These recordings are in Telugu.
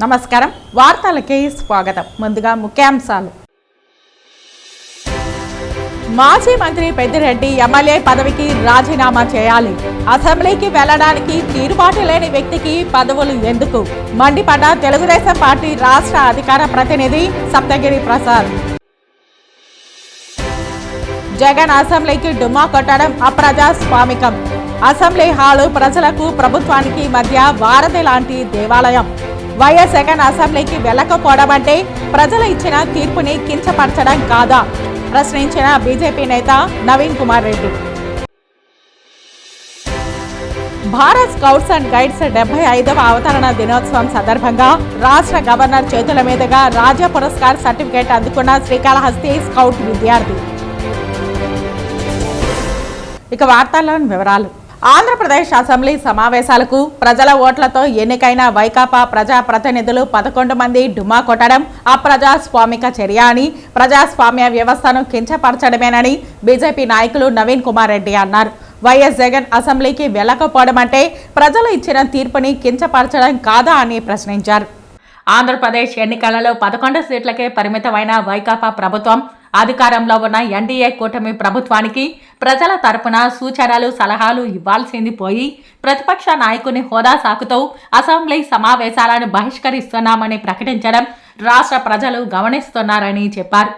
నమస్కారం వార్తలకి స్వాగతం. ముందుగా ముఖ్యాంశాలు. మాజీ మంత్రి పెద్దిరెడ్డి ఎమ్మెల్యే పదవికి రాజీనామా చేయాలి. అసెంబ్లీకి వెళ్లడానికి తీరుబాటు లేని వ్యక్తికి పదవులు ఎందుకు? మండిపడ్డ తెలుగుదేశం పార్టీ రాష్ట్ర అధికార ప్రతినిధి సప్తగిరి ప్రసాద్. జగన్ అసెంబ్లీకి డుమ్మా కొట్టడం అప్రజాస్వామికం. అసెంబ్లీ హాలు ప్రజలకు ప్రభుత్వానికి మధ్య వారధి లాంటి దేవాలయం. వైఎస్ జగన్ అసెంబ్లీకి వెళ్లకపోవడం అంటే ప్రజలు ఇచ్చిన తీర్పుని కించపరచడం కాదా? ప్రశ్నించిన బీజేపీ నేత Naveen Kumar Reddy. Bharat scouts and guides 75వ అవతరణ దినోత్సవం సందర్భంగా రాష్ట్ర గవర్నర్ చేతుల మీదుగా రాజ్య పురస్కార్ సర్టిఫికేట్ అందుకున్న శ్రీకాళహస్తి స్కౌట్ విద్యార్థి. ఇక వార్తల్లోని వివరాలు. ఆంధ్రప్రదేశ్ అసెంబ్లీ సమావేశాలకు ప్రజల ఓట్లతో ఎన్నికైన వైకాపా ప్రజాప్రతినిధులు 11 మంది డుమ్మా కొట్టడం అప్రజాస్వామిక చర్య అని, ప్రజాస్వామ్య వ్యవస్థను కించపరచడమేనని బీజేపీ నాయకులు నవీన్ కుమార్ రెడ్డి అన్నారు. వైఎస్ జగన్ అసెంబ్లీకి వెళ్లకపోవడం అంటే ప్రజలు ఇచ్చిన తీర్పుని కించపరచడం కాదా అని ప్రశ్నించారు. ఆంధ్రప్రదేశ్ ఎన్నికలలో 11 సీట్లకే పరిమితమైన వైకాపా ప్రభుత్వం అధికారంలో ఉన్న ఎన్డీఏ కూటమి ప్రభుత్వానికి ప్రజల తరపున సూచనలు సలహాలు ఇవ్వాల్సింది పోయి ప్రతిపక్ష నాయకుని హోదా సాకుతూ అసెంబ్లీ సమావేశాలను బహిష్కరిస్తున్నామని ప్రకటించడం రాష్ట్ర ప్రజలు గమనిస్తున్నారని చెప్పారు.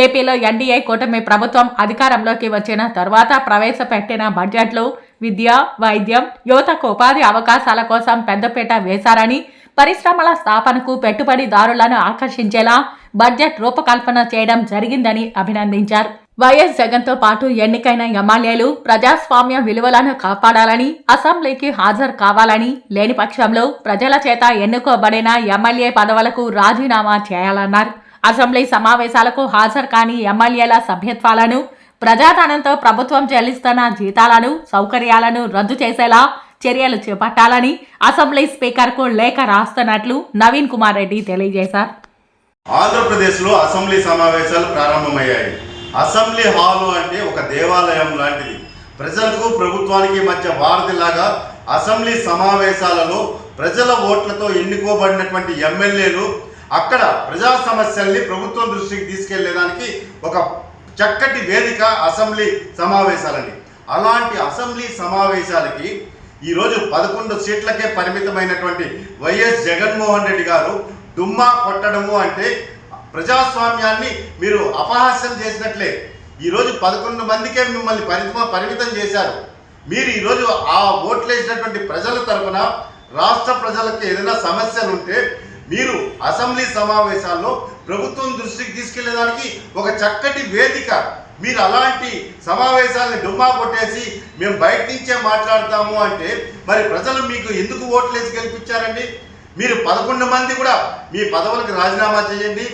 ఏపీలో ఎన్డీఏ కూటమి ప్రభుత్వం అధికారంలోకి వచ్చిన తర్వాత ప్రవేశపెట్టిన బడ్జెట్లో విద్య, వైద్యం, యువతకు ఉపాధి అవకాశాల కోసం పెద్దపీట వేశారని, పరిశ్రమల స్థాపనకు పెట్టుబడిదారులను ఆకర్షించేలా బడ్జెట్ రూపకల్పన చేయడం జరిగిందని అభినందించారు. వైఎస్ జగన్తో పాటు ఎన్నికైన ఎమ్మెల్యేలు ప్రజాస్వామ్య విలువలను కాపాడాలని, అసెంబ్లీకి హాజరు కావాలని, లేని పక్షంలో ప్రజల చేత ఎన్నుకోబడిన ఎమ్మెల్యే పదవులకు రాజీనామా చేయాలన్నారు. అసెంబ్లీ సమావేశాలకు హాజరు కాని ఎమ్మెల్యేల సభ్యత్వాలను, ప్రజాధనంతో ప్రభుత్వం చెల్లిస్తున్న జీతాలను, సౌకర్యాలను రద్దు చేసేలా చర్యలు చేపట్టాలని అసెంబ్లీ స్పీకర్కు లేఖ రాస్తున్నట్లు నవీన్ కుమార్ రెడ్డి తెలియజేశారు. ఆంధ్రప్రదేశ్లో అసెంబ్లీ సమావేశాలు ప్రారంభమయ్యాయి. అసెంబ్లీ హాలు అంటే ఒక దేవాలయం లాంటిది. ప్రజలకు ప్రభుత్వానికి మధ్య వారధిలాగా అసెంబ్లీ సమావేశాలలో ప్రజల ఓట్లతో ఎన్నుకోబడినటువంటి ఎమ్మెల్యేలు అక్కడ ప్రజా సమస్యల్ని ప్రభుత్వం దృష్టికి తీసుకెళ్లేదానికి ఒక చక్కటి వేదిక అసెంబ్లీ సమావేశాలని. అలాంటి అసెంబ్లీ సమావేశాలకి ఈరోజు 11 సీట్లకే పరిమితమైనటువంటి వైఎస్ జగన్మోహన్ రెడ్డి గారు డుమ్మా కొట్టడము అంటే ప్రజాస్వామ్యాన్ని మీరు అపహాస్యం చేసినట్లే. ఈరోజు 11 మందికే మిమ్మల్ని పరిమితం చేశారు. మీరు ఈరోజు ఆ ఓట్లేసినటువంటి ప్రజల తరఫున రాష్ట్ర ప్రజలకు ఏదైనా సమస్యలు ఉంటే మీరు అసెంబ్లీ సమావేశాల్లో ప్రభుత్వం దృష్టికి తీసుకెళ్లేదానికి ఒక చక్కటి వేదిక. మీరు అలాంటి సమావేశాలను డుమ్మా కొట్టేసి మేము బయట నుంచే మాట్లాడతాము అంటే మరి ప్రజలు మీకు ఎందుకు ఓట్లేసి గెలిపించారండి? మీరు 11 మంది కూడా మీ పదవులకు రాజీనామా చేయండి.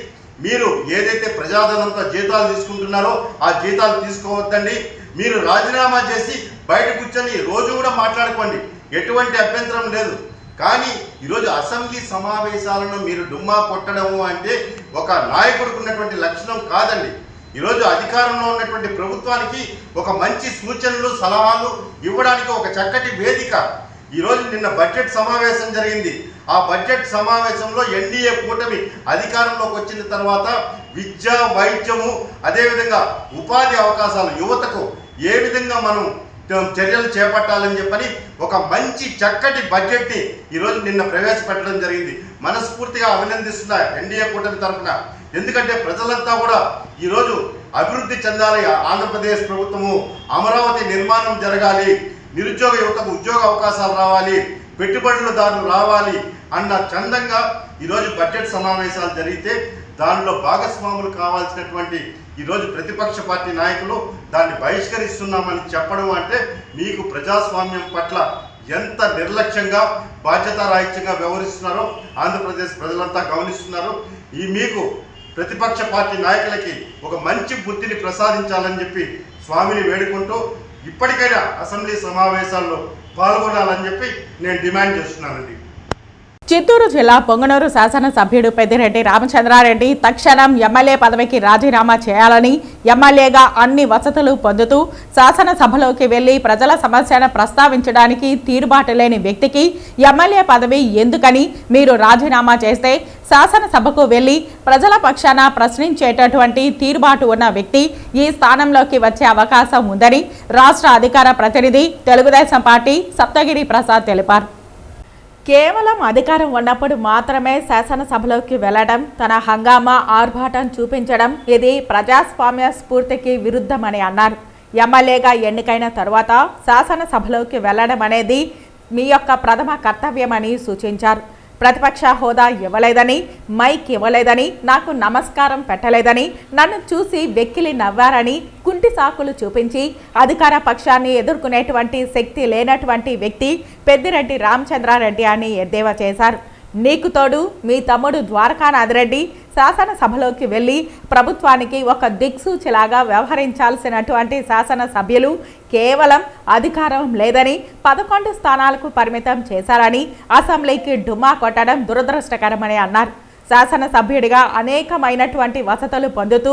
మీరు ఏదైతే ప్రజాధనంతో జీతాలు తీసుకుంటున్నారో ఆ జీతాలు తీసుకోవద్దండి. మీరు రాజీనామా చేసి బయట కూర్చొని రోజు కూడా మాట్లాడుకోండి, ఎటువంటి అభ్యంతరం లేదు. కానీ ఈరోజు అసెంబ్లీ సమావేశాలను మీరు డుమ్మా కొట్టడము అంటే ఒక నాయకుడికి ఉన్నటువంటి లక్షణం కాదండి. ఈరోజు అధికారంలో ఉన్నటువంటి ప్రభుత్వానికి ఒక మంచి సూచనలు సలహాలు ఇవ్వడానికి ఒక చక్కటి వేదిక. ఈరోజు నిన్న బడ్జెట్ సమావేశం జరిగింది. ఆ బడ్జెట్ సమావేశంలో ఎన్డీఏ కూటమి అధికారంలోకి వచ్చిన తర్వాత విద్య, వైద్యము, అదేవిధంగా ఉపాధి అవకాశాలు యువతకు ఏ విధంగా మనం చర్యలు చేపట్టాలని చెప్పని ఒక మంచి చక్కటి బడ్జెట్ని ఈరోజు నిన్న ప్రవేశపెట్టడం జరిగింది. మనస్ఫూర్తిగా అభినందిస్తున్నా ఎన్డీఏ కూటమి తరఫున. ఎందుకంటే ప్రజలంతా కూడా ఈరోజు అభివృద్ధి చెందాలి, ఆంధ్రప్రదేశ్ ప్రభుత్వము అమరావతి నిర్మాణం జరగాలి, నిరుద్యోగ యువతకు ఉద్యోగ అవకాశాలు రావాలి, పెట్టుబడులదారులు రావాలి అన్న చందంగా ఈరోజు బడ్జెట్ సమావేశాలు జరిగితే దానిలో భాగస్వాములు కావాల్సినటువంటి ఈరోజు ప్రతిపక్ష పార్టీ నాయకులు దాన్ని బహిష్కరిస్తున్నామని చెప్పడం అంటే మీకు ప్రజాస్వామ్యం పట్ల ఎంత నిర్లక్ష్యంగా బాధ్యతారాహిత్యంగా వ్యవహరిస్తున్నారో ఆంధ్రప్రదేశ్ ప్రజలంతా గమనిస్తున్నారు. ఈ మీకు ప్రతిపక్ష పార్టీ నాయకులకి ఒక మంచి బుద్ధిని ప్రసాదించాలని చెప్పి స్వామిని వేడుకుంటూ ఇప్పటికైనా అసెంబ్లీ సమావేశాల్లో పాల్గొనాలని చెప్పి నేను డిమాండ్ చేస్తున్నానండి. చిత్తూరు జిల్లా పొంగనూరు శాసనసభ్యుడు పెద్దిరెడ్డి రామచంద్రారెడ్డి తక్షణం ఎమ్మెల్యే పదవికి రాజీనామా చేయాలని, ఎమ్మెల్యేగా అన్ని వసతులు పొందుతూ శాసనసభలోకి వెళ్లి ప్రజల సమస్యను ప్రస్తావించడానికి తీరుబాటు లేని వ్యక్తికి ఎమ్మెల్యే పదవి ఎందుకని మీరు రాజీనామా చేస్తే శాసనసభకు వెళ్లి ప్రజల పక్షాన ప్రశ్నించేటటువంటి తీరుబాటు ఉన్న వ్యక్తి ఈ స్థానంలోకి వచ్చే అవకాశం ఉందని రాష్ట్ర అధికార ప్రతినిధి తెలుగుదేశం పార్టీ సప్తగిరి ప్రసాద్ తెలిపారు. కేవలం అధికారం ఉన్నప్పుడు మాత్రమే శాసనసభలోకి వెళ్లడం, తన హంగామా ఆర్భాటం చూపించడం ఇది ప్రజాస్వామ్య స్ఫూర్తికి విరుద్ధమని అన్నారు. ఎమ్మెల్యేగా ఎన్నికైన తరువాత శాసనసభలోకి వెళ్లడం అనేది మీ యొక్క ప్రథమ కర్తవ్యమని సూచించారు. ప్రతిపక్ష హోదా ఇవ్వలేదని, మైక్ ఇవ్వలేదని, నాకు నమస్కారం పెట్టలేదని, నన్ను చూసి వెక్కిలి నవ్వారని కుంటి సాకులు చూపించి అధికార పక్షాన్ని ఎదుర్కొనేటువంటి శక్తి లేనటువంటి వ్యక్తి పెద్దిరెడ్డి రామచంద్రారెడ్డి అని ఎద్దేవా చేశారు. నీకు తోడు మీ తమ్ముడు ద్వారకానాథరెడ్డి శాసనసభలోకి వెళ్లి ప్రభుత్వానికి ఒక దిక్సూచిలాగా వ్యవహరించాల్సినటువంటి శాసనసభ్యులు కేవలం అధికారం లేదని 11 స్థానాలకు పరిమితం చేశారని, అసెంబ్లీకి డుమ్మా కొట్టడం దురదృష్టకరమని అన్నారు. శాసనసభ్యుడిగా అనేకమైనటువంటి వసతులు పొందుతూ,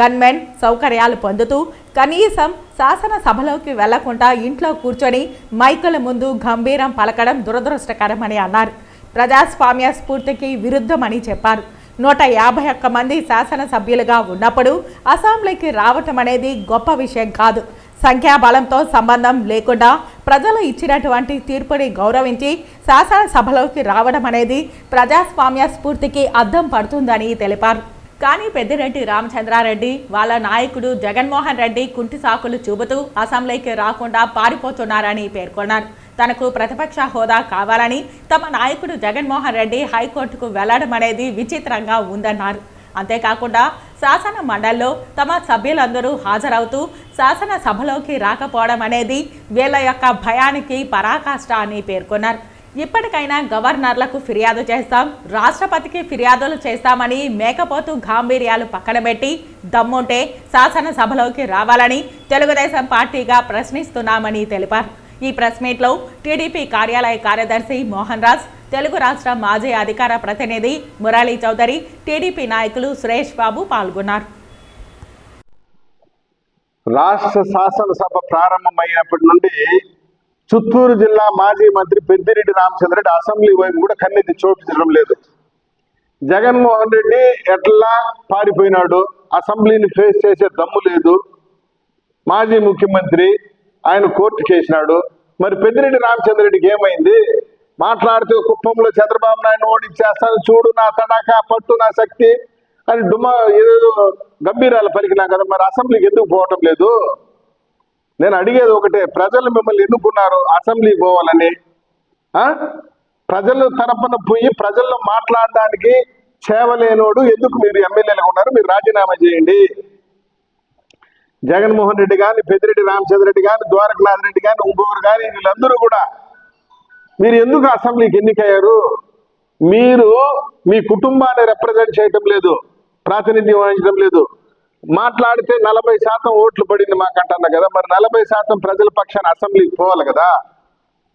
గన్మెన్ సౌకర్యాలు పొందుతూ కనీసం శాసనసభలోకి వెళ్లకుండా ఇంట్లో కూర్చొని మైకుల ముందు గంభీరం పలకడం దురదృష్టకరమని అన్నారు. ప్రజాస్వామ్య స్ఫూర్తికి విరుద్ధమని చెప్పారు. 151 మంది శాసనసభ్యులుగా ఉన్నప్పుడు అసెంబ్లీకి రావటం అనేది గొప్ప విషయం కాదు. సంఖ్యాబలంతో సంబంధం లేకుండా ప్రజలు ఇచ్చినటువంటి తీర్పుని గౌరవించి శాసనసభలోకి రావడం అనేది ప్రజాస్వామ్య స్ఫూర్తికి అద్దం పడుతుందని తెలిపారు. కానీ పెద్దిరెడ్డి రామచంద్రారెడ్డి వాళ్ళ నాయకుడు జగన్మోహన్ రెడ్డి కుంటి సాకులు చూపుతూ అసెంబ్లీకి రాకుండా పారిపోతున్నారని పేర్కొన్నారు. తనకు ప్రతిపక్ష హోదా కావాలని తమ నాయకుడు జగన్మోహన్ రెడ్డి హైకోర్టుకు వెళ్లడం అనేది విచిత్రంగా ఉందన్నారు. అంతేకాకుండా శాసన మండలిలో తమ సభ్యులందరూ హాజరవుతూ శాసనసభలోకి రాకపోవడం అనేది వీళ్ళ యొక్క భయానికి పరాకాష్ట అని పేర్కొన్నారు. ఇప్పటికైనా గవర్నర్లకు ఫిర్యాదు చేస్తాం, రాష్ట్రపతికి ఫిర్యాదులు చేస్తామని మేకపోతు గాంభీర్యాలు పక్కన పెట్టి దమ్ముంటే శాసనసభలోకి రావాలని తెలుగుదేశం పార్టీగా ప్రశ్నిస్తున్నామని తెలిపారు. ఈ ప్రెస్ మీట్లో టీడీపీ కార్యాలయ కార్యదర్శి మోహన్ రాజ్, తెలుగు రాష్ట్ర మాజీ అధికార ప్రతినిధి మురళీ చౌదరి, టీడీపీ నాయకులు సురేష్ బాబు పాల్గొన్నారు. రాష్ట్ర శాసనసభ ప్రారంభమైనప్పటి నుండి చిత్తూరు జిల్లా మాజీ మంత్రి పెద్దిరెడ్డి రామచంద్రరెడ్డి అసెంబ్లీ వైపు కూడా కన్నెత్తి చోటించడం లేదు. జగన్మోహన్ రెడ్డి ఎట్లా పారిపోయినాడు, అసెంబ్లీని ఫేస్ చేసే దమ్ము లేదు. మాజీ ముఖ్యమంత్రి ఆయన కోర్టుకు వేసినాడు. మరి పెద్దిరెడ్డి రామచంద్రరెడ్డికి ఏమైంది? మాట్లాడితే కుప్పంలో చంద్రబాబు నాయుడు ఓడించేస్తాను, చూడు నా తడాక, పట్టు నా శక్తి అని డుమా ఏదేదో గంభీరాలు పలికినా కదా. మరి అసెంబ్లీకి ఎందుకు పోవటం లేదు? నేను అడిగేది ఒకటే, ప్రజలు మిమ్మల్ని ఎన్నుకున్నారు అసెంబ్లీకి పోవాలని. ప్రజల తరపున పోయి ప్రజల్లో మాట్లాడడానికి చేవలేనోడు ఎందుకు మీరు ఎమ్మెల్యేలుగా ఉన్నారు? మీరు రాజీనామా చేయండి. జగన్మోహన్ రెడ్డి కానీ, పెద్దిరెడ్డి రామచంద్రరెడ్డి కానీ, ద్వారకనాథ్ రెడ్డి కానీ, ఇంకొకరు కానీ, వీళ్ళందరూ కూడా మీరు ఎందుకు అసెంబ్లీకి ఎన్నికయ్యారు? మీరు మీ కుటుంబాన్ని రిప్రజెంట్ చేయటం లేదు, ప్రాతినిధ్యం వహించడం లేదు. మాట్లాడితే 40% ఓట్లు పడింది మాకంటున్నా కదా. మరి 40% ప్రజల పక్షాన్ని అసెంబ్లీకి పోవాలి కదా.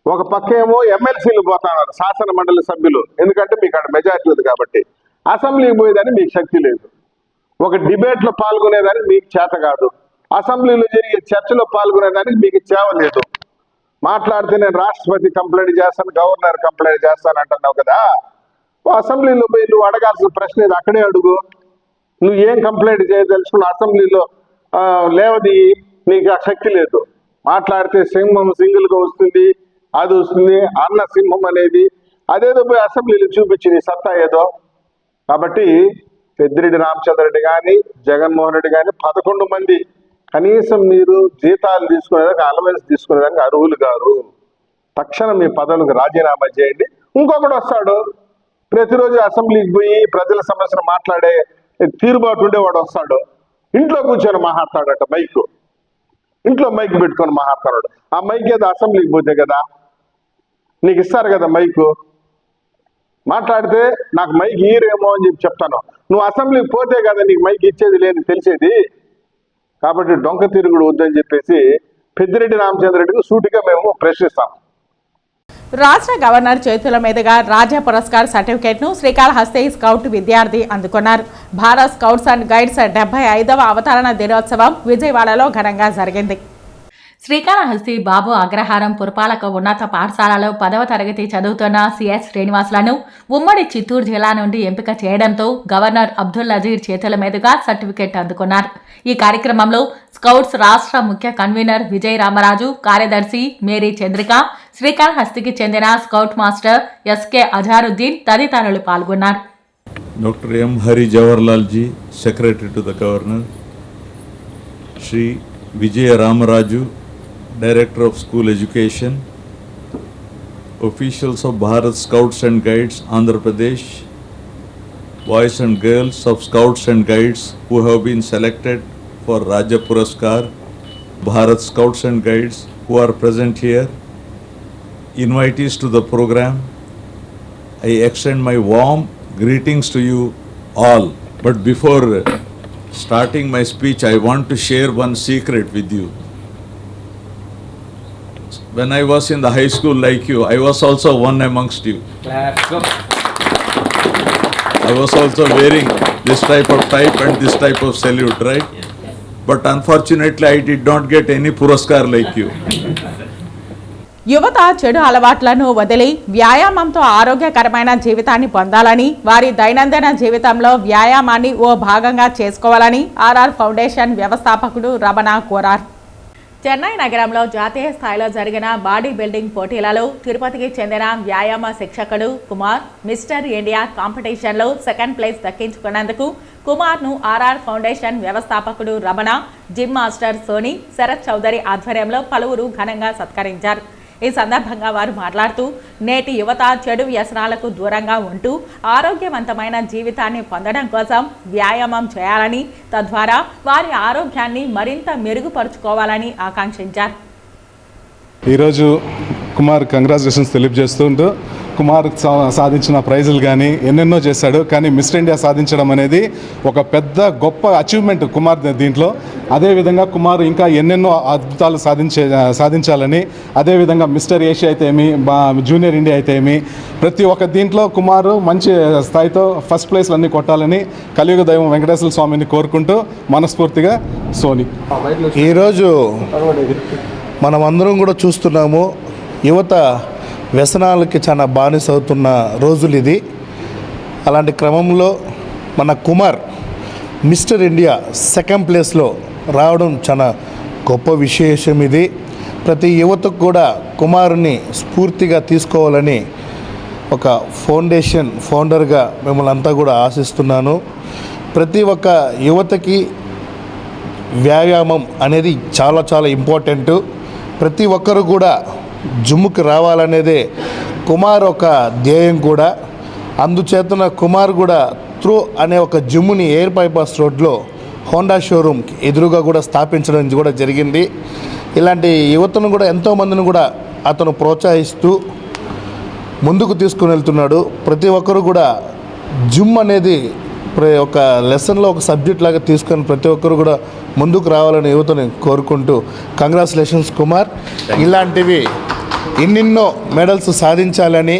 ఒక పక్క ఏమో ఎమ్మెల్సీలు పోతున్నారు, శాసన మండలి సభ్యులు, ఎందుకంటే మీకు అక్కడ మెజార్టీ ఉంది కాబట్టి. అసెంబ్లీకి పోయేదాన్ని మీకు శక్తి లేదు. ఒక డిబేట్లో పాల్గొనేదానికి మీకు చేత కాదు. అసెంబ్లీలో జరిగే చర్చలో పాల్గొనేదానికి మీకు చేవ లేదు. మాట్లాడితే నేను రాష్ట్రపతి కంప్లైంట్ చేస్తాను, గవర్నర్ కంప్లైంట్ చేస్తాను అంటున్నావు కదా. అసెంబ్లీలో పోయి నువ్వు అడగాల్సిన ప్రశ్న ఇది, అక్కడే అడుగు. నువ్వు ఏం కంప్లైంట్ చేయదలుచుకున్న అసెంబ్లీలో లేవది, నీకు ఆ శక్తి లేదు. మాట్లాడితే సింహం సింగిల్గా వస్తుంది, అది వస్తుంది, అన్న సింహం అనేది అదేదో పోయి అసెంబ్లీలో చూపించి నీ సత్తా ఏదో. కాబట్టి పెద్దిరెడ్డి రామచంద్రరెడ్డి కానీ, జగన్మోహన్ రెడ్డి కానీ 11 మంది కనీసం మీరు జీతాలు తీసుకునేదానికి, అలవెన్స్ తీసుకునేదానికి అర్హులు గారు. తక్షణం మీ పదవులకు రాజీనామా చేయండి. ఇంకొకటి వస్తాడు, ప్రతిరోజు అసెంబ్లీకి పోయి ప్రజల సమస్యను మాట్లాడే తీరుబాటు ఉండేవాడు వస్తాడు, ఇంట్లో కూర్చొని మాట్లాడట, ఇంట్లో మైక్ పెట్టుకొని మాట్లాడతాడు. ఆ మైక్ ఏదో అసెంబ్లీకి పోతే కదా నీకు ఇస్తారు కదా మైకు. మాట్లాడితే నాకు మైక్ ఈరేమో అని చెప్పి చెప్తాను. నువ్వు అసెంబ్లీకి పోతే కదా నీకు మైక్ ఇచ్చేది లేదు తెలిసేది. కాబట్టి డొంక తిరుగుడు వద్దని చెప్పేసి పెద్దిరెడ్డి రామచంద్రరెడ్డికి సూటిగా మేము ప్రశ్నిస్తాం. రాష్ట్ర గవర్నర్ చేతుల మీదుగా రాజ్య పురస్కార్ సర్టిఫికేట్ను శ్రీకాళహస్తి స్కౌట్ విద్యార్థి అందుకున్నారు. భారత్ స్కౌట్స్ అండ్ గైడ్స్ 75వ అవతరణ దినోత్సవం విజయవాడలో ఘనంగా జరిగింది. శ్రీకాళహస్తి బాబు అగ్రహారం పురపాలక ఉన్నత పాఠశాలలో 10వ తరగతి చదువుతున్న సిఎస్ శ్రీనివాసులను ఉమ్మడి చిత్తూరు జిల్లా నుండి ఎంపిక చేయడంతో గవర్నర్ అబ్దుల్ నజీర్ చేతుల మీదుగా సర్టిఫికేట్ అందుకున్నారు. ఈ కార్యక్రమంలో స్కౌట్స్ రాష్ట్ర ముఖ్య కన్వీనర్ విజయ రామరాజు, కార్యదర్శి మేరీ చంద్రిక, శ్రీకాళహస్తికి చెందిన స్కౌట్ మాస్టర్ ఎస్కే అజారుద్దీన్ తదితరులు పాల్గొన్నారు. Doctor M Hari Jawaharlal ji, secretary to the governor, Shri Vijaya Ramaraju, Director of School Education, officials of Bharat Scouts and Guides, Andhra Pradesh, boys and girls of Scouts and Guides who have been selected for Rajya Puraskar, Bharat Scouts and Guides who are present here, invitees to the program, I extend my warm greetings to you all. But before starting my speech, I want to share one secret with you. When I was in the high school like you, I was also one amongst you. I was also wearing this type of type and this type of salute, right? But unfortunately, I did not get any Puraskar like you. యువత చెడు అలవాట్లను వదిలి వ్యాయామంతో ఆరోగ్యకరమైన జీవితాన్ని పొందాలని, వారి దైనందిన జీవితంలో వ్యాయామాన్ని ఓ భాగంగా చేసుకోవాలని ఆర్ఆర్ ఫౌండేషన్ వ్యవస్థాపకుడు రమణ కోరారు. చెన్నై నగరంలో జాతీయ స్థాయిలో జరిగిన బాడీ బిల్డింగ్ పోటీలలో తిరుపతికి చెందిన వ్యాయామ శిక్షకుడు కుమార్ మిస్టర్ ఇండియా కాంపిటీషన్లో సెకండ్ ప్లేస్ దక్కించుకున్నందుకు కుమార్ను ఆర్ఆర్ ఫౌండేషన్ వ్యవస్థాపకుడు రమణ, జిమ్ మాస్టర్ సోని, శరత్ చౌదరి ఆధ్వర్యంలో పలువురు ఘనంగా సత్కరించారు. ఈ సందర్భంగా వారు మాట్లాడుతూ, నేటి యువత చెడు వ్యసనాలకు దూరంగా ఉంటూ ఆరోగ్యవంతమైన జీవితాన్ని పొందడం కోసం వ్యాయామం చేయాలని, తద్వారా వారి ఆరోగ్యాన్ని మరింత మెరుగుపరుచుకోవాలని ఆకాంక్షించారు. ఈరోజు కుమార్ కంగ్రాచులేషన్స్ తెలియజేస్తుంటూ, కుమార్ సాధించిన ప్రైజులు కానీ ఎన్నెన్నో చేశాడు. కానీ మిస్టర్ ఇండియా సాధించడం అనేది ఒక పెద్ద గొప్ప అచీవ్మెంట్ కుమార్ దీంట్లో. అదేవిధంగా కుమార్ ఇంకా ఎన్నెన్నో అద్భుతాలు సాధించాలని, అదేవిధంగా మిస్టర్ ఏషియా అయితే ఏమి, జూనియర్ ఇండియా అయితే ఏమి, ప్రతి ఒక్క దీంట్లో కుమారు మంచి స్థాయితో ఫస్ట్ ప్లేస్లు అన్నీ కొట్టాలని కలియుగ దైవం వెంకటేశ్వర స్వామిని కోరుకుంటూ మనస్ఫూర్తిగా సోని. ఈరోజు మనం అందరం కూడా చూస్తున్నాము, యువత వ్యసనాలకి చాలా బానిస అవుతున్న రోజులు ఇది. అలాంటి క్రమంలో మన కుమార్ మిస్టర్ ఇండియా సెకండ్ ప్లేస్లో రావడం చాలా గొప్ప విశేషం ఇది. ప్రతి యువతకు కూడా కుమారుని స్ఫూర్తిగా తీసుకోవాలని ఒక ఫౌండేషన్ ఫౌండర్గా మిమ్మల్ని అంతా కూడా ఆశిస్తున్నాను. ప్రతి ఒక్క యువతకి వ్యాయామం అనేది చాలా చాలా ఇంపార్టెంటు. ప్రతి ఒక్కరు కూడా జిమ్ముకి రావాలనేదే కుమార్ ఒక ధ్యేయం కూడా. అందుచేతన కుమార్ కూడా త్రూ అనే ఒక జిమ్ముని ఎయిర్ బైపాస్ రోడ్లో హోండా షోరూమ్కి ఎదురుగా కూడా స్థాపించడం కూడా జరిగింది. ఇలాంటి యువతను కూడా ఎంతోమందిని కూడా అతను ప్రోత్సహిస్తూ ముందుకు తీసుకుని వెళ్తున్నాడు. ప్రతి ఒక్కరు కూడా జిమ్ అనేది ఒక లెసన్లో ఒక సబ్జెక్ట్ లాగా తీసుకొని ప్రతి ఒక్కరు కూడా ముందుకు రావాలని యువతని కోరుకుంటూ కంగ్రాచులేషన్స్ కుమార్. ఇలాంటివి ఎన్నెన్నో మెడల్స్ సాధించాలని,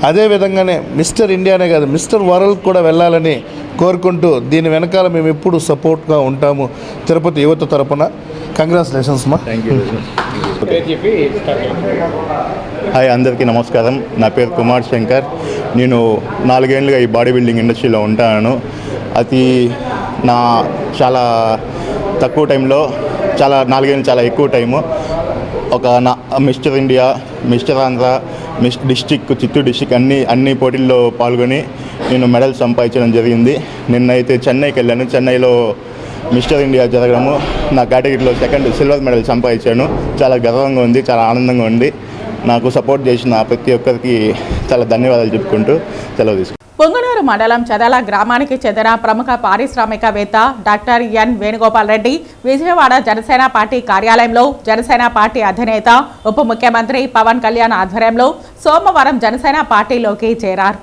అదేవిధంగానే మిస్టర్ ఇండియానే కాదు మిస్టర్ వరల్డ్ కూడా వెళ్ళాలని కోరుకుంటూ దీని వెనకాల మేము ఎప్పుడు సపోర్ట్గా ఉంటాము తిరుపతి యువత తరపున. కంగ్రాచులేషన్స్ మా. హాయ్, అందరికీ నమస్కారం. నా పేరు కుమార్ శంకర్. నేను 4 ఏళ్ళుగా ఈ బాడీ బిల్డింగ్ ఇండస్ట్రీలో ఉంటాను. అది నా చాలా తక్కువ టైంలో 4 ఏళ్ళు చాలా ఎక్కువ టైము. ఒక mister India, mister Andhra, district, Chittoor district అన్ని పోటీల్లో పాల్గొని నేను మెడల్ సంపాదించడం జరిగింది. నిన్నైతే చెన్నైకి వెళ్ళాను. చెన్నైలో మిస్టర్ ఇండియా జరగడము నా కేటగిరీలో సెకండ్ సిల్వర్ మెడల్ సంపాదించాను. చాలా గర్వంగా ఉంది, చాలా ఆనందంగా ఉంది. నాకు సపోర్ట్ చేసిన ప్రతి ఒక్కరికి చాలా ధన్యవాదాలు చెప్పుకుంటూ సెలవు తీసుకుంటాను. పొంగనూరు మండలం చదల గ్రామానికి చెందిన ప్రముఖ పారిశ్రామికవేత్త doctor N Venugopal Reddy Vijayawada Janasena party కార్యాలయంలో జనసేన పార్టీ అధినేత ఉప ముఖ్యమంత్రి పవన్ కళ్యాణ్ ఆధ్వర్యంలో సోమవారం జనసేన పార్టీలోకి చేరారు.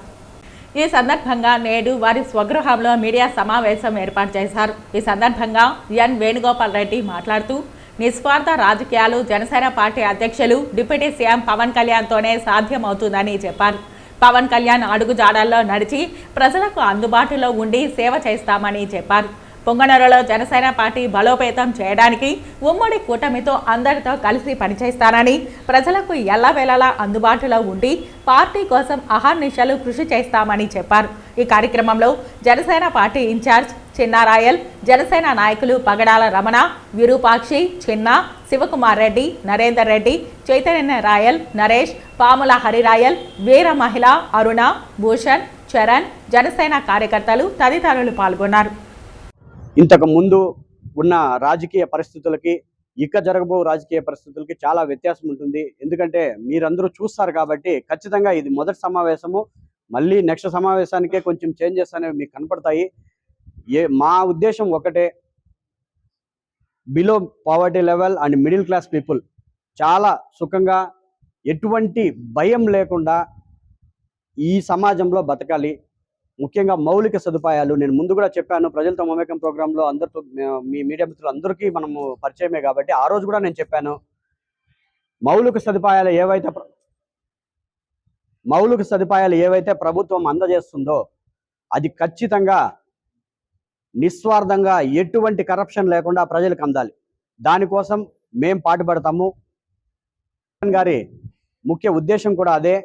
ఈ సందర్భంగా నేడు వారి స్వగృహంలో మీడియా సమావేశం ఏర్పాటు చేశారు. ఈ సందర్భంగా ఎన్ వేణుగోపాల్ రెడ్డి మాట్లాడుతూ, నిస్వార్థ రాజకీయాలు జనసేన పార్టీ అధ్యక్షులు డిప్యూటీ సీఎం పవన్ కళ్యాణ్తోనే సాధ్యమవుతుందని చెప్పారు. పవన్ కళ్యాణ్ అడుగుజాడల్లో నడిచి ప్రజలకు అందుబాటులో ఉండి సేవ చేస్తామని చెప్పారు. పొంగనూరులో జనసేన పార్టీ బలోపేతం చేయడానికి ఉమ్మడి కూటమితో అందరితో కలిసి పనిచేస్తానని, ప్రజలకు ఎల్లవేళలా అందుబాటులో ఉండి పార్టీ కోసం అహర్నిశలు కృషి చేస్తామని చెప్పారు. ఈ కార్యక్రమంలో జనసేన పార్టీ ఇన్ఛార్జ్ చిన్నారాయల్, జనసేన నాయకులు పగడాల రమణ, విరూపాక్షి, చిన్న, శివకుమార్ రెడ్డి, నరేందర్ రెడ్డి, చైతన్య రాయల్, నరేష్, పాముల హరిరాయల్, వీర మహిళ అరుణ, భూషణ్, చరణ్, జనసేన కార్యకర్తలు తదితరులు పాల్గొన్నారు. ఇంతకు ముందు ఉన్న రాజకీయ పరిస్థితులకి ఇక జరగబో రాజకీయ పరిస్థితులకి చాలా వ్యత్యాసం ఉంటుంది. ఎందుకంటే మీరందరూ చూస్తారు కాబట్టి ఖచ్చితంగా ఇది మొదటి సమావేశము. మళ్ళీ నెక్స్ట్ సమావేశానికే కొంచెం చేంజెస్ అనేవి మీకు కనపడతాయి. మా ఉద్దేశం ఒకటే, below poverty level and middle class people చాలా సుఖంగా ఎటువంటి భయం లేకుండా ఈ సమాజంలో బతకాలి. ముఖ్యంగా మౌలిక సదుపాయాలు, నేను ముందు కూడా చెప్పాను, ప్రజలతో మమేకం ప్రోగ్రాంలో అందరితో మీ మీడియా మిత్రులు అందరికీ మనము పరిచయమే కాబట్టి ఆ రోజు కూడా నేను చెప్పాను, మౌలిక సదుపాయాలు ఏవైతే ప్రభుత్వం అందజేస్తుందో అది ఖచ్చితంగా నిస్వార్థంగా ఎటువంటి కరప్షన్ లేకుండా ప్రజలకు అందాలి. దానికోసం మేం పాటుపడతాము. గారి ముఖ్య ఉద్దేశం కూడా అదే.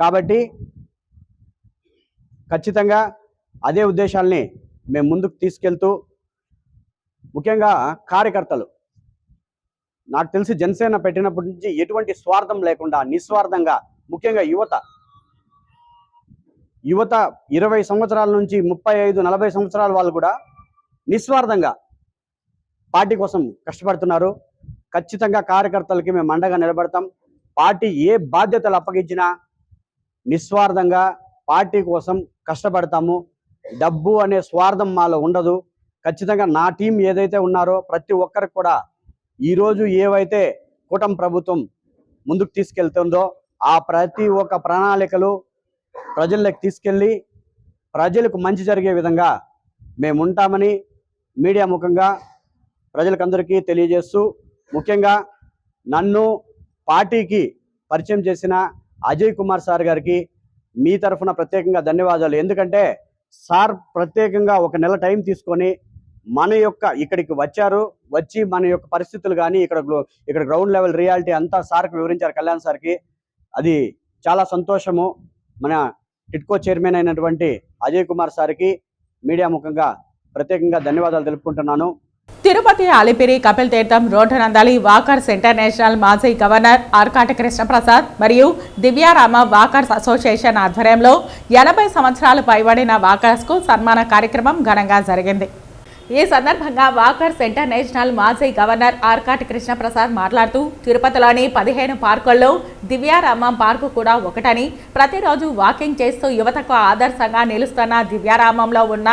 కాబట్టి ఖచ్చితంగా అదే ఉద్దేశాల్ని మేము ముందుకు తీసుకెళ్తూ, ముఖ్యంగా కార్యకర్తలు, నాకు తెలిసి జనసేన పెట్టినప్పటి నుంచి ఎటువంటి స్వార్థం లేకుండా నిస్వార్థంగా, ముఖ్యంగా యువత 20 సంవత్సరాల నుంచి 35-40 సంవత్సరాల వాళ్ళు కూడా నిస్వార్థంగా పార్టీ కోసం కష్టపడుతున్నారు. ఖచ్చితంగా కార్యకర్తలకి మేము అండగా నిలబడతాం. పార్టీ ఏ బాధ్యతలు అప్పగించినా నిస్వార్థంగా పార్టీ కోసం కష్టపడతాము. డబ్బు అనే స్వార్థం మాలో ఉండదు. ఖచ్చితంగా నా టీం ఏదైతే ఉన్నారో ప్రతి ఒక్కరికి కూడా ఈరోజు ఏవైతే కూటమి ప్రభుత్వం ముందుకు తీసుకెళ్తుందో ఆ ప్రతి ఒక్క ప్రణాళికలు ప్రజల్లోకి తీసుకెళ్ళి ప్రజలకు మంచి జరిగే విధంగా మేము ఉంటామని మీడియా ముఖంగా ప్రజలకందరికీ తెలియజేస్తూ, ముఖ్యంగా నన్ను పార్టీకి పరిచయం చేసిన అజయ్ కుమార్ సార్ గారికి మీ తరఫున ప్రత్యేకంగా ధన్యవాదాలు. ఎందుకంటే సార్ ప్రత్యేకంగా ఒక నెల టైం తీసుకొని ఇక్కడికి వచ్చి మన యొక్క పరిస్థితులు కానీ ఇక్కడ గ్రౌండ్ లెవెల్ రియాలిటీ అంతా సార్కి వివరించారు, కళ్యాణ్ సార్కి. అది చాలా సంతోషము. మన టిట్కో చైర్మన్ అయినటువంటి అజయ్ కుమార్ సార్కి మీడియా ముఖంగా ప్రత్యేకంగా ధన్యవాదాలు తెలుపుకుంటున్నాను. తిరుపతి అలిపిరి కపిల్ తీర్థం రోడ్డు నందలి వాకర్స్ ఇంటర్నేషనల్ మాజీ గవర్నర్ ఆర్కాటి కృష్ణప్రసాద్ మరియు దివ్యారామ వాకర్స్ అసోసియేషన్ ఆధ్వర్యంలో 80 సంవత్సరాలు పైబడిన వాకర్స్కు సన్మాన కార్యక్రమం ఘనంగా జరిగింది. ఈ సందర్భంగా వాకర్స్ ఇంటర్నేషనల్ మాజీ గవర్నర్ ఆర్కాటి కృష్ణప్రసాద్ మాట్లాడుతూ, తిరుపతిలోని 15 పార్కుల్లో దివ్యారామం పార్కు కూడా ఒకటని, ప్రతిరోజు వాకింగ్ చేస్తూ యువతకు ఆదర్శంగా నిలుస్తున్న దివ్యారామంలో ఉన్న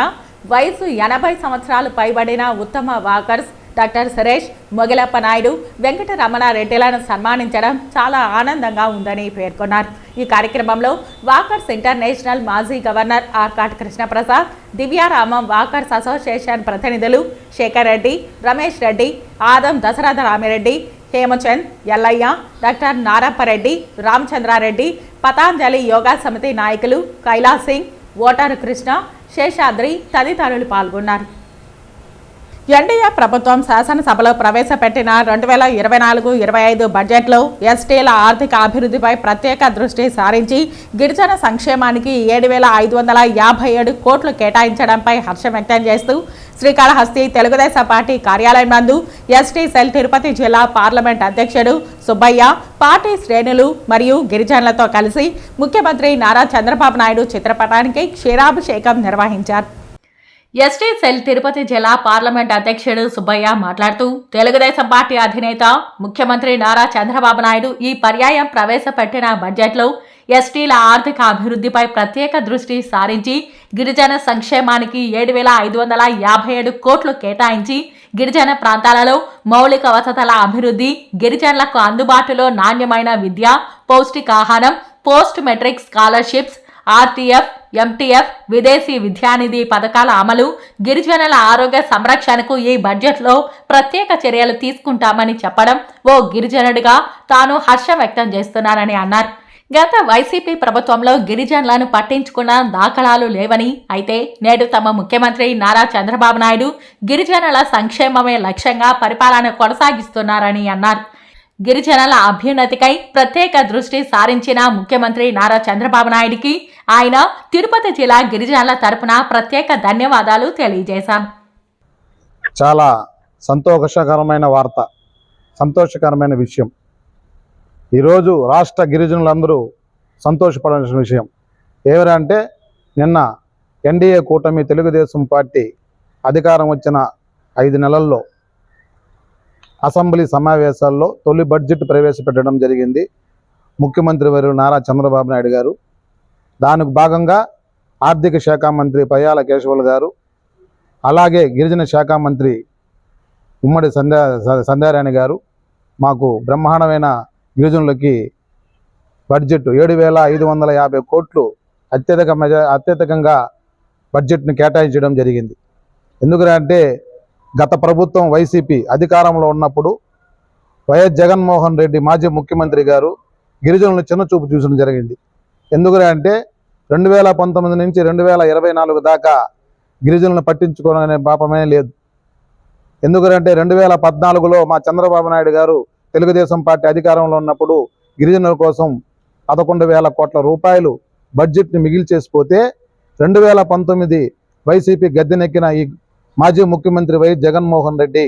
వయసు 80 సంవత్సరాలు పైబడిన ఉత్తమ వాకర్స్ డాక్టర్ సురేష్, మొగిలప్ప నాయుడు, వెంకటరమణారెడ్డిలను సన్మానించడం చాలా ఆనందంగా ఉందని పేర్కొన్నారు. ఈ కార్యక్రమంలో వాకర్స్ ఇంటర్నేషనల్ మాజీ governor Arcot Krishnaprasad, దివ్యారామం walkers association ప్రతినిధులు శేఖర్ రెడ్డి, రమేష్ రెడ్డి, ఆదం దశరథ రామిరెడ్డి, హేమచంద్, ఎల్లయ్య, డాక్టర్ నారప్పరెడ్డి, రామచంద్రారెడ్డి, పతాంజలి యోగా సమితి నాయకులు కైలాస్ సింగ్, ఓటారు కృష్ణ, శేషాద్రి తదితరులు పాల్గొన్నారు. ఎన్డీఏ ప్రభుత్వం శాసనసభలో ప్రవేశపెట్టిన 2024-25 బడ్జెట్లో ఎస్టీల ఆర్థిక అభివృద్ధిపై ప్రత్యేక దృష్టి సారించి గిరిజన సంక్షేమానికి 7,557 కోట్లు కేటాయించడంపై హర్షం వ్యక్తం చేస్తూ శ్రీకాళహస్తి తెలుగుదేశం పార్టీ కార్యాలయం నందు ఎస్టీ సెల్ తిరుపతి జిల్లా పార్లమెంట్ అధ్యక్షుడు సుబ్బయ్య, పార్టీ శ్రేణులు మరియు గిరిజనులతో కలిసి ముఖ్యమంత్రి నారా చంద్రబాబు నాయుడు చిత్రపటానికి క్షీరాభిషేకం నిర్వహించారు. ఎస్టీ సెల్ తిరుపతి జిల్లా పార్లమెంట్ అధ్యక్షుడు సుబ్బయ్య మాట్లాడుతూ, తెలుగుదేశం పార్టీ అధినేత ముఖ్యమంత్రి నారా చంద్రబాబు నాయుడు ఈ పర్యాయం ప్రవేశపెట్టిన బడ్జెట్లో ఎస్టీల ఆర్థిక అభివృద్ధిపై ప్రత్యేక దృష్టి సారించి గిరిజన సంక్షేమానికి 7,557 కోట్లు కేటాయించి గిరిజన ప్రాంతాలలో మౌలిక వసతుల అభివృద్ధి, గిరిజనులకు అందుబాటులో నాణ్యమైన విద్య, పౌష్టికాహారం, post matric scholarships, RTF, MTF, విదేశీ విద్యానిధి పథకాల అమలు, గిరిజనుల ఆరోగ్య సంరక్షణకు ఈ బడ్జెట్లో ప్రత్యేక చర్యలు తీసుకుంటామని చెప్పడం ఓ గిరిజనుడిగా తాను హర్షం వ్యక్తం చేస్తున్నానని అన్నారు. గత వైసీపీ ప్రభుత్వంలో గిరిజనులను పట్టించుకున్న దాఖలాలు లేవని, అయితే నేడు తమ ముఖ్యమంత్రి నారా చంద్రబాబు నాయుడు గిరిజనుల సంక్షేమమే లక్ష్యంగా పరిపాలన కొనసాగిస్తున్నారని అన్నారు. గిరిజనుల అభ్యున్నతికై ప్రత్యేక దృష్టి సారించిన ముఖ్యమంత్రి నారా చంద్రబాబు నాయుడికి ఆయన తిరుపతి జిల్లా గిరిజనుల తరపున ప్రత్యేక ధన్యవాదాలు తెలియజేశాం. చాలా సంతోషకరమైన వార్త, సంతోషకరమైన విషయం. ఈరోజు రాష్ట్ర గిరిజనులందరూ సంతోషపడాల్సిన విషయం ఏమిటంటే, నిన్న ఎన్డీఏ కూటమి తెలుగుదేశం పార్టీ అధికారం వచ్చిన 5 నెలల్లో అసెంబ్లీ సమావేశాల్లో తొలి బడ్జెట్ ప్రవేశపెట్టడం జరిగింది ముఖ్యమంత్రి వర్యులు నారా చంద్రబాబు నాయుడు గారు. దానికి భాగంగా ఆర్థిక శాఖ మంత్రి పయ్యాల కేశవులు గారు, అలాగే గిరిజన శాఖ మంత్రి ఉమ్మడి సంధ్యారాణి గారు మాకు బ్రహ్మాండమైన గిరిజనులకి బడ్జెట్ 7,550 కోట్లు అత్యధికంగా బడ్జెట్ని కేటాయించడం జరిగింది. ఎందుకంటే గత ప్రభుత్వం వైసీపీ అధికారంలో ఉన్నప్పుడు వైఎస్ జగన్మోహన్ రెడ్డి మాజీ ముఖ్యమంత్రి గారు గిరిజనులను చిన్నచూపు చూసడం జరిగింది. ఎందుకంటే 2019 నుంచి 2024 దాకా గిరిజనులను పట్టించుకోవాలనే పాపమే లేదు. ఎందుకంటే 2014లో మా చంద్రబాబు నాయుడు గారు తెలుగుదేశం పార్టీ అధికారంలో ఉన్నప్పుడు గిరిజనుల కోసం 11,000 కోట్ల రూపాయలు బడ్జెట్ని మిగిల్చేసిపోతే 2019 వైసీపీ గద్దెనెక్కిన ఈ మాజీ ముఖ్యమంత్రి వైఎస్ జగన్మోహన్ రెడ్డి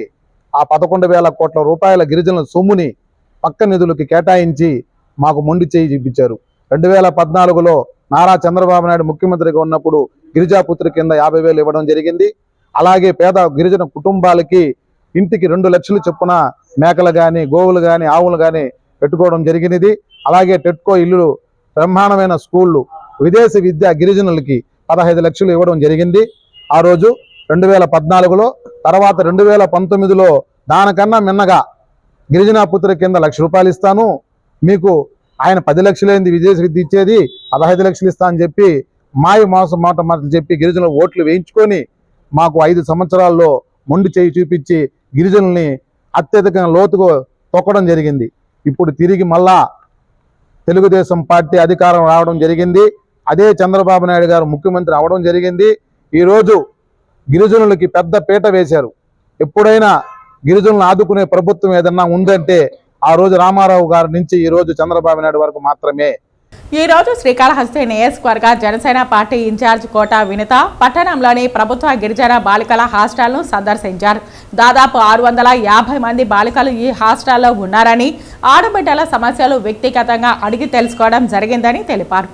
ఆ 11,000 కోట్ల రూపాయల గిరిజనుల సొమ్ముని పక్క నిధులకి కేటాయించి మాకు మొండి చేయి చూపించారు. 2014లో నారా చంద్రబాబు నాయుడు ముఖ్యమంత్రిగా ఉన్నప్పుడు గిరిజాపుత్రి కింద 50,000 ఇవ్వడం జరిగింది. అలాగే పేద గిరిజన కుటుంబాలకి ఇంటికి 2 లక్షలు చొప్పున మేకలు కానీ, గోవులు కానీ, ఆవులు కానీ పెట్టుకోవడం జరిగినది. అలాగే టెట్కో ఇల్లు, బ్రహ్మాండమైన స్కూళ్ళు, విదేశీ విద్య గిరిజనులకి 15 లక్షలు ఇవ్వడం జరిగింది ఆ రోజు 2014లో. తర్వాత 2019లో దానికన్నా మిన్నగా గిరిజనాపుత్రి కింద 1,00,000 రూపాయలు ఇస్తాను, మీకు ఆయన 10 లక్షలైంది విదేశీ విద్య ఇచ్చేది 15 లక్షలు ఇస్తా అని చెప్పి మాయ మోసం మాటలు చెప్పి గిరిజనుల ఓట్లు వేయించుకొని మాకు 5 సంవత్సరాల్లో మొండి చేయి చూపించి గిరిజనుల్ని అత్యధికంగా లోతుగా తొక్కడం జరిగింది. ఇప్పుడు తిరిగి మళ్ళా తెలుగుదేశం పార్టీ అధికారం రావడం జరిగింది. అదే చంద్రబాబు నాయుడు గారు ముఖ్యమంత్రి అవడం జరిగింది. ఈరోజు గిరిజనులకి పెద్ద పీట వేశారు. ఎప్పుడైనా గిరిజనులను ఆదుకునే ప్రభుత్వం ఏదన్నా ఉందంటే ఆ రోజు రామారావు గారి నుంచి ఈ రోజు చంద్రబాబు నాయుడు వరకు మాత్రమే. ఈ రోజు శ్రీకాళహస్తి నియోజకవర్గ జనసేన పార్టీ ఇన్ఛార్జ్ కోట వినిత పట్టణంలోని ప్రభుత్వ గిరిజన బాలికల హాస్టల్ను సందర్శించారు. దాదాపు 650 మంది బాలికలు ఈ హాస్టల్లో ఉన్నారని, ఆడబిడ్డల సమస్యలు వ్యక్తిగతంగా అడిగి తెలుసుకోవడం జరిగిందని తెలిపారు.